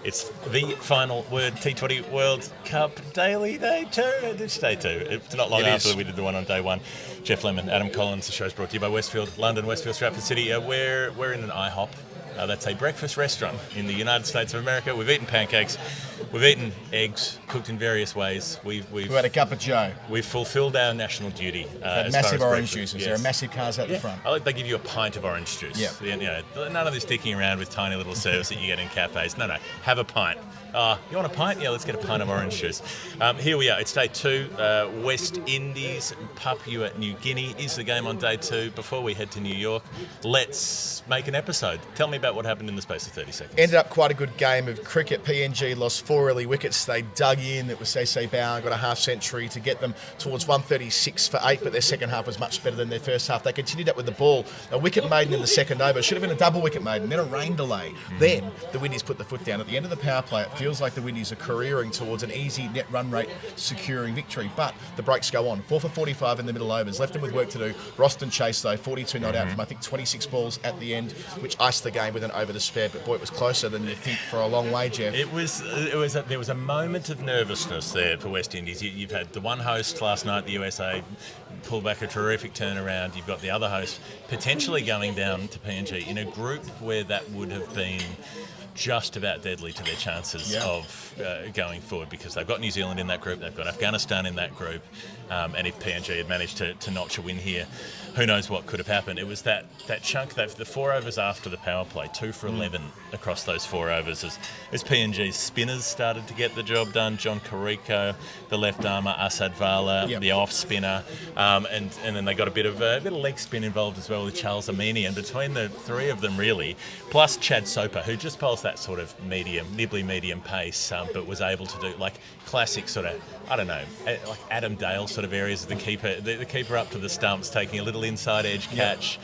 It's the final word T20 World Cup daily day 2. It's day 2. It's not long It after is. we did the one on day 1. Jeff Lemon, Adam Collins. The show's brought to you by Westfield London, Westfield Stratford City. We're in an IHOP. That's a breakfast restaurant in the United States of America. We've eaten pancakes, we've eaten eggs cooked in various ways. We've had a cup of Joe. We've fulfilled our national duty. Had as massive far as orange breakfast. juices. Yes. There are massive cars out the front. I like they give you a pint of orange juice. Yeah. You know, none of this dicking around with tiny little serves that you get in cafes. No, have a pint. You want a pint? Yeah, let's get a pint of orange juice. Here we are. It's day 2. West Indies, Papua New Guinea is the game on day 2. Before we head to New York, let's make an episode. Tell me about what happened in the space of 30 seconds. Ended up quite a good game of cricket. PNG lost 4 early wickets. They dug in. It was Stacey Bowen got a half century to get them towards 136 for 8, but their second half was much better than their first half. They continued up with the ball. A wicket maiden in the second over. Should have been a double wicket maiden. Then a rain delay. Then the Windies put the foot down. At the end of the power play, it feels like the Windies are careering towards an easy net run rate securing victory. But the breaks go on. 4 for 45 in the middle overs. Left them with work to do. Roston Chase, though, 42 not out from, I think, 26 balls at the end, which iced the game with an over to spare. But boy, it was closer than you think for a long way, Jeff. There was a moment of nervousness there for West Indies. You've had the one host last night, the USA, pull back a terrific turnaround. You've got the other host potentially going down to PNG in a group where that would have been just about deadly to their chances of going forward, because they've got New Zealand in that group, they've got Afghanistan in that group, and if PNG had managed to notch a win here, who knows what could have happened. It was that chunk, the 4 overs after the power play, 2 for 11 across those 4 overs, as PNG's spinners started to get the job done. John Carrico, the left armer, Asad Vala, the off spinner, and then they got a bit of leg spin involved as well with Charles Amini, and between the 3 of them really, plus Chad Soper, who just bowls that sort of nibbly medium pace, but was able to do like classic sort of, I don't know, like Adam Dale sort of areas of the keeper, the keeper up to the stumps, taking a little inside edge catch,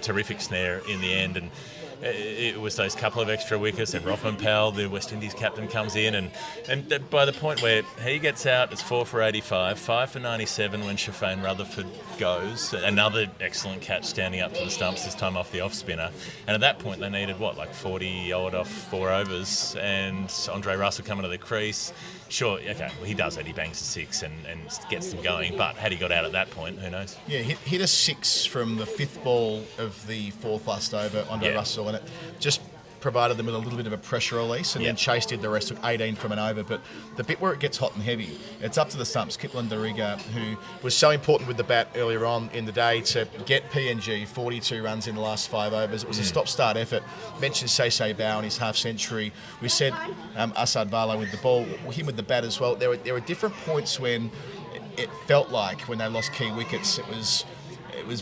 terrific snare in the end, and it was those couple of extra wickets, and Rothman Powell, the West Indies captain, comes in, and by the point where he gets out, it's 4 for 85, 5 for 97 when Shafane Rutherford goes. Another excellent catch standing up to the stumps, this time off the off spinner. And at that point, they needed, 40 odd off 4 overs, and Andre Russell coming to the crease. Sure, okay, well, he does it. He bangs a 6 and gets them going. But had he got out at that point, who knows? Yeah, hit a 6 from the 5th ball of the 4th last over, Andre Russell, and it just provided them with a little bit of a pressure release, and then Chase did the rest, took 18 from an over. But the bit where it gets hot and heavy, it's up to the stumps. Kipling Dariga, who was so important with the bat earlier on in the day to get PNG 42 runs in the last 5 overs. It was a stop-start effort. Mentioned Stacey Bowen, his half-century. We said Asad Vala with the ball, him with the bat as well. There were different points when it felt like, when they lost key wickets, it was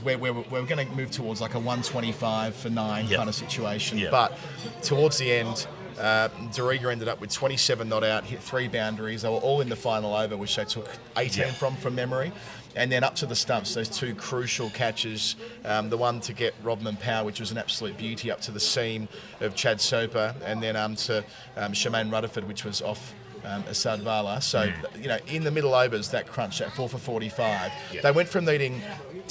where we're going to move towards like a 125 for 9 kind of situation. But towards the end, Dariga ended up with 27 not out, hit 3 boundaries. They were all in the final over, which they took 18 from memory. And then up to the stumps, those 2 crucial catches, the one to get Rodman Powell, which was an absolute beauty, up to the seam of Chad Soper, and then to Shafane Rutherford, which was off Asad Vala. So, in the middle overs, that crunch, that 4 for 45, they went from needing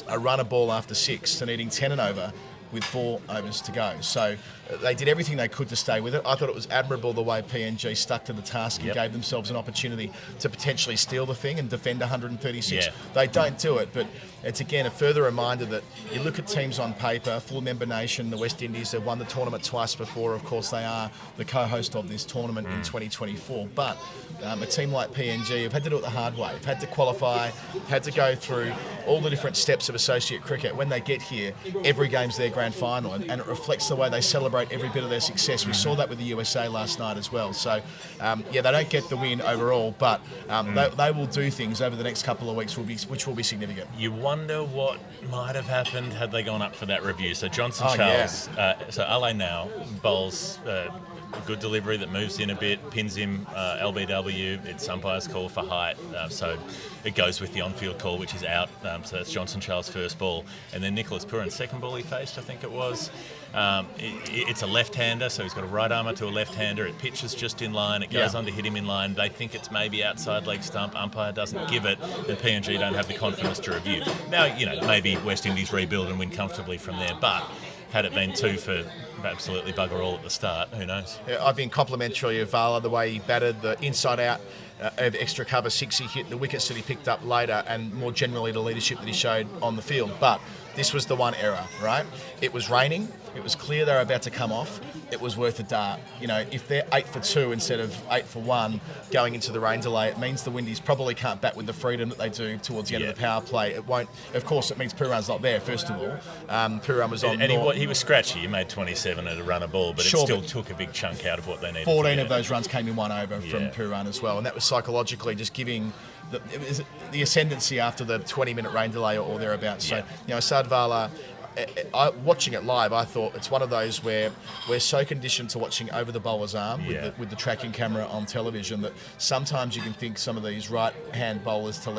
a run a ball after 6 to needing 10 and over with 4 overs to go. So they did everything they could to stay with it. I thought it was admirable the way PNG stuck to the task and gave themselves an opportunity to potentially steal the thing and defend 136. They don't do it, but it's again a further reminder that you look at teams on paper, full member nation, the West Indies have won the tournament twice before. Of course, they are the co-host of this tournament in 2024. But a team like PNG have had to do it the hard way. They've had to qualify, had to go through all the different steps of associate cricket. When they get here, every game's their grand final, and it reflects the way they celebrate every bit of their success. We saw that with the USA last night as well. So, they don't get the win overall, but they will do things over the next couple of weeks which will be significant. You wonder what might have happened had they gone up for that review. So Johnson Charles, so LA now bowls a good delivery that moves in a bit, pins him, LBW, it's umpire's call for height, so it goes with the on-field call, which is out, so that's Johnson Charles' first ball. And then Nicholas Pooran's second ball he faced, I think it was. It's a left-hander, so he's got a right armour to a left-hander. It pitches just in line. It goes on to hit him in line. They think it's maybe outside leg stump. Umpire doesn't give it, and PNG don't have the confidence to review. Now, maybe West Indies rebuild and win comfortably from there, but had it been 2 for absolutely bugger all at the start. Who knows? Yeah, I've been complimentary of Vala, the way he batted, the inside out of extra cover 6 he hit, the wickets that he picked up later, and more generally the leadership that he showed on the field. But this was the one error, right? It was raining. It was clear they were about to come off. It was worth a dart. You know, if they're 8 for 2 instead of 8 for 1 going into the rain delay, it means the Windies probably can't bat with the freedom that they do towards the end of the power play. It won't. Of course, it means Pooran's not there. First of all, Pooran was on. And he was scratchy. He made 27 at a run a ball, but Sure, it still but took a big chunk out of what they needed. 14 of those runs came in one over from Pooran as well, and that was psychologically just giving the ascendancy after the 20-minute rain delay or thereabouts. So, you know, Asad Vala, watching it live, I thought it's one of those where we're so conditioned to watching over the bowler's arm with the tracking camera on television that sometimes you can think some of these right arm bowlers to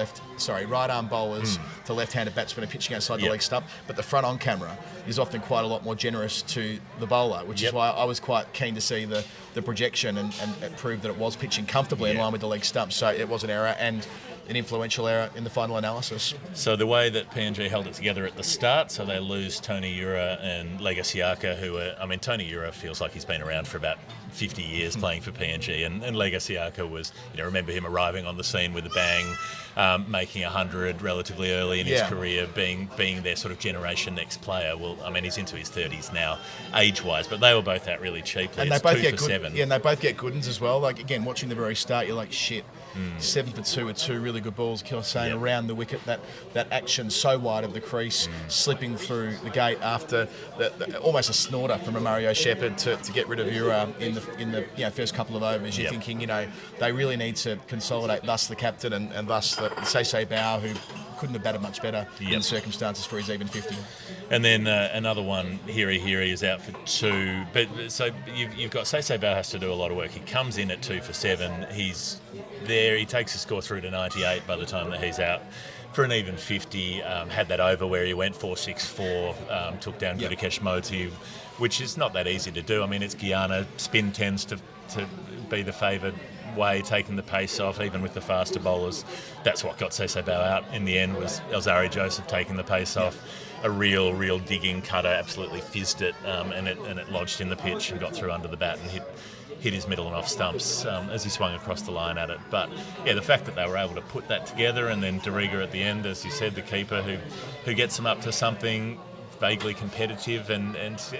left-handed batsmen are pitching outside the leg stump, but the front on camera is often quite a lot more generous to the bowler, which is why I was quite keen to see the projection and it proved that it was pitching comfortably in line with the leg stump. So it was an error and an influential error in the final analysis. So the way that PNG held it together at the start, so they lose Tony Ura and Legasiaka, Tony Ura feels like he's been around for about 50 years playing for PNG, and Legasiaka was, remember him arriving on the scene with a bang, making 100 relatively early in his career, being their sort of generation next player. Well, he's into his 30s now, age-wise, but they were both out really cheaply. And it's they both 2 get for good, 7. Yeah, and they both get good ones as well. Like, again, watching the very start, you're like, shit, 7 for 2 with 2 really good balls. Saying around the wicket, that action so wide of the crease, slipping through the gate after almost a snorter from a Mario Shepherd to get rid of Ura in the first couple of overs. You're thinking, they really need to consolidate. Thus the captain and thus the Say Bao, who couldn't have batted much better in the circumstances for his even 50. And then another one, Hiri is out for 2. But so you've got Say Bao has to do a lot of work. He comes in at 2 for 7. He's there. He takes his score through to 98 by the time that he's out for an even 50. Had that over where he went 4-6-4, took down Gudakesh Moti, which is not that easy to do. It's Guyana. Spin tends to be the favoured way, taking the pace off, even with the faster bowlers. That's what got Say Bao out in the end, was Alzari Joseph taking the pace off. A real digging cutter, absolutely fizzed it, and it lodged in the pitch and got through under the bat and hit his middle and off stumps as he swung across the line at it. But the fact that they were able to put that together, and then Dariga at the end, as you said, the keeper who gets them up to something vaguely competitive, and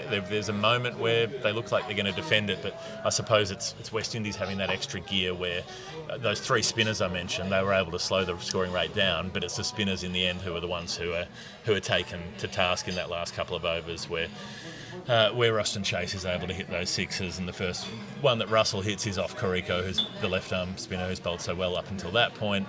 there's a moment where they look like they're going to defend it, but I suppose it's West Indies having that extra gear where those 3 spinners I mentioned, they were able to slow the scoring rate down, but it's the spinners in the end who are the ones who are taken to task in that last couple of overs where Ruston Chase is able to hit those sixes, and the first one that Russell hits is off Koriko, who's the left-arm spinner who's bowled so well up until that point.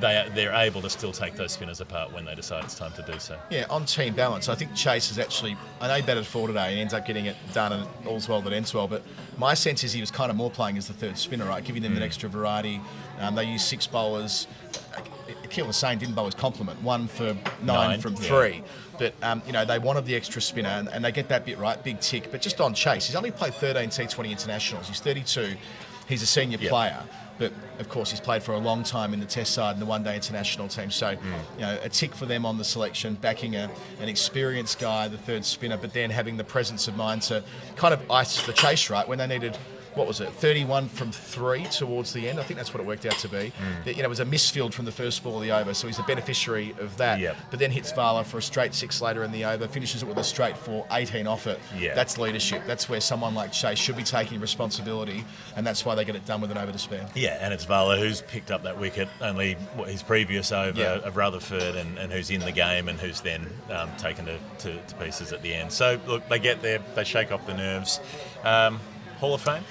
They're able to still take those spinners apart when they decide it's time to do so. Yeah, on team balance, I think Chase is actually, I know he batted 4 today and ends up getting it done and all's well that ends well, but my sense is he was kind of more playing as the third spinner, right, giving them an extra variety. They used 6 bowlers. Akeal Hussain didn't bowl his complement, 1 for 9 from 3. But, they wanted the extra spinner, and they get that bit right, big tick. But just on Chase, he's only played 13 T20 internationals. He's 32. He's a senior player. But, of course, he's played for a long time in the Test side and the one-day international team. So, a tick for them on the selection, backing an experienced guy, the third spinner, but then having the presence of mind to kind of ice the chase, right, when they needed, 31 from 3 towards the end. I think that's what it worked out to be. It was a misfield from the first ball of the over, so he's a beneficiary of that. But then hits Vala for a straight 6 later in the over, finishes it with a straight 4, 18 off it. That's leadership. That's where someone like Chase should be taking responsibility, and that's why they get it done with an over to spare. And it's Vala who's picked up that wicket only his previous over of Rutherford, and who's in the game and who's then taken to pieces at the end. So, look, they get there, they shake off the nerves. Hall of Fame?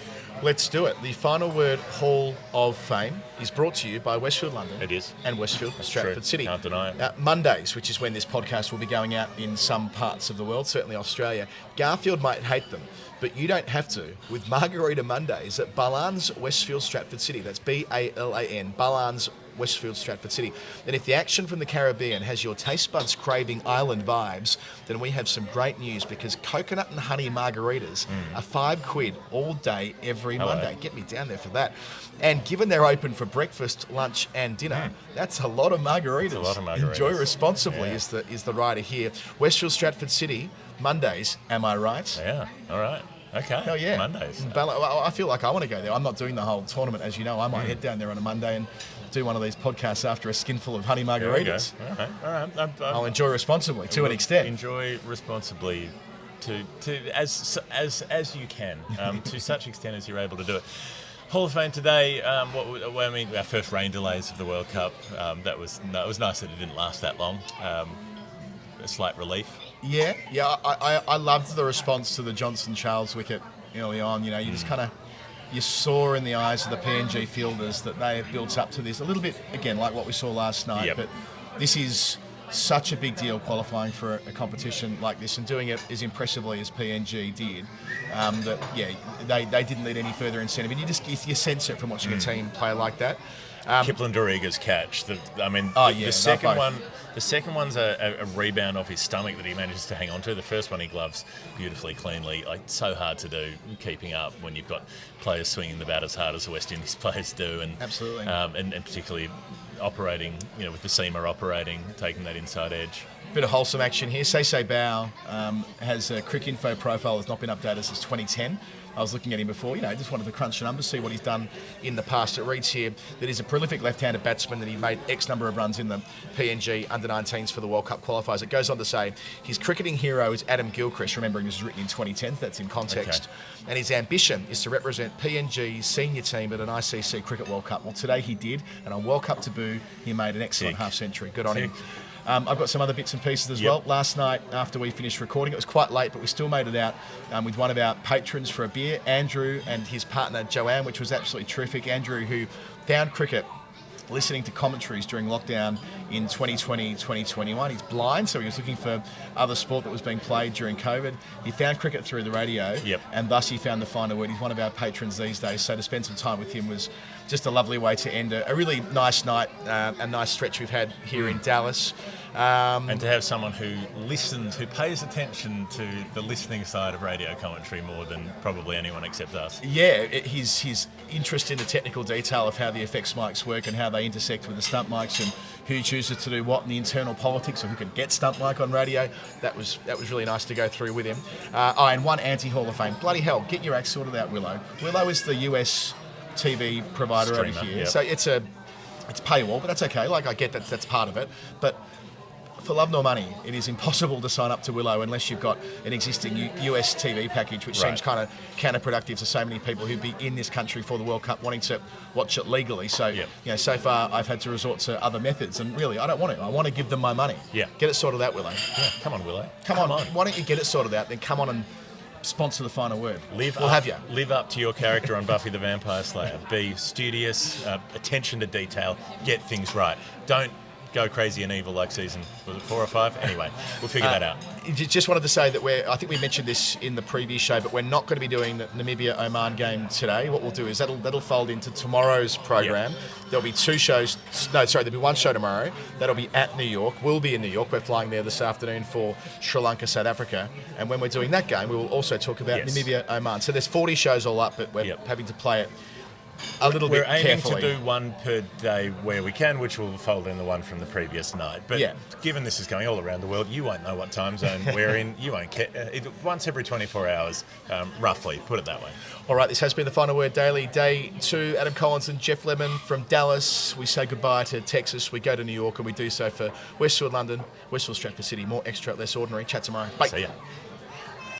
Let's do it. The final word, Hall of Fame, is brought to you by Westfield London. It is. And Westfield Stratford City. Can't deny it. Mondays, which is when this podcast will be going out in some parts of the world, certainly Australia. Garfield might hate them, but you don't have to with Margarita Mondays at Balans Westfield Stratford City. That's Balan, Westfield Stratford City. And if the action from the Caribbean has your taste buds craving island vibes, then we have some great news, because coconut and honey margaritas are £5 all day, every Monday. Get me down there for that. And given they're open for breakfast, lunch and dinner, that's a lot of margaritas. That's a lot of margaritas. Enjoy responsibly is the rider here. Westfield Stratford City, Mondays, am I right? Yeah, all right. Okay. Oh yeah, Mondays. I feel like I want to go there. I'm not doing the whole tournament, as you know. I might head down there on a Monday and do one of these podcasts after a skinful of honey margaritas. All right. I'll enjoy responsibly to an extent. Enjoy responsibly, to as you can, to such extent as you're able to do it. Hall of Fame today. Our first rain delays of the World Cup. It was nice that it didn't last that long. A slight relief. Yeah. I loved the response to the Johnson Charles wicket early on. You know, you just kind of you saw in the eyes of the PNG fielders that they have built up to this a little bit again, like what we saw last night. Yep. But this is such a big deal qualifying for a competition like this and doing it as impressively as PNG did. They didn't need any further incentive, and you sense it from watching a team play like that. Kipling Doriga's catch. The second one's a rebound off his stomach that he manages to hang on to. The first one he gloves beautifully, cleanly. Like, so hard to do, keeping up when you've got players swinging the bat as hard as the West Indies players do, and absolutely, and particularly operating, with the seamer operating, taking that inside edge. Bit of wholesome action here. Say Bao has a Cricinfo profile that's not been updated since 2010. I was looking at him before, just wanted to crunch the numbers, see what he's done in the past. It reads here that he's a prolific left-handed batsman, that he made X number of runs in the PNG under-19s for the World Cup qualifiers. It goes on to say his cricketing hero is Adam Gilchrist, remembering this was written in 2010, that's in context. Okay. And his ambition is to represent PNG's senior team at an ICC Cricket World Cup. Well, today he did, and on World Cup debut, he made an excellent half-century. Good on him. I've got some other bits and pieces as well. Last night, after we finished recording, it was quite late, but we still made it out with one of our patrons for a beer, Andrew and his partner Joanne, which was absolutely terrific. Andrew, who found cricket listening to commentaries during lockdown in 2020, 2021. He's blind, so he was looking for other sport that was being played during COVID. He found cricket through the radio, and thus he found the final word. He's one of our patrons these days, so to spend some time with him was just a lovely way to end a really nice night, a nice stretch we've had here in Dallas. And to have someone who listens, who pays attention to the listening side of radio commentary more than probably anyone except us. Yeah, his interest in the technical detail of how the effects mics work and how they intersect with the stump mics, and who chooses to do what in the internal politics, or who can get stump mic on radio. That was really nice to go through with him. And one anti-Hall of Fame. Bloody hell, get your act sorted out, Willow. Willow is the US TV provider over here. So it's paywall, but that's okay. Like, I get that's part of it. But for love nor money, it is impossible to sign up to Willow unless you've got an existing US TV package, which seems kind of counterproductive to so many people who'd be in this country for the World Cup wanting to watch it legally. So, so far I've had to resort to other methods, and really I don't want to. I want to give them my money. Yeah. Get it sorted out, Willow. Yeah, come on, Willow. Come on. Why don't you get it sorted out, then come on and sponsor the final word. We'll have you. Live up to your character on Buffy the Vampire Slayer. Be studious, attention to detail, get things right. Don't go crazy and evil like season, was it 4 or 5? Anyway, we'll figure that out. Just wanted to say that I think we mentioned this in the previous show, but we're not going to be doing the Namibia-Oman game today. What we'll do is that'll fold into tomorrow's program. There'll be 2 shows. No, sorry, there'll be 1 show tomorrow. That'll be at New York. We'll be in New York. We're flying there this afternoon for Sri Lanka, South Africa. And when we're doing that game, we will also talk about Namibia-Oman. So there's 40 shows all up, but we're having to play it a little bit carefully. We're aiming to do 1 per day where we can, which will fold in the one from the previous night. But given this is going all around the world, you won't know what time zone we're in. You won't care. Once every 24 hours, roughly, put it that way. All right, this has been the Final Word Daily, Day 2. Adam Collins and Jeff Lemon from Dallas. We say goodbye to Texas. We go to New York, and we do so for Westfield London, Westfield Stratford City. More extra, less ordinary. Chat tomorrow. Bye. See ya.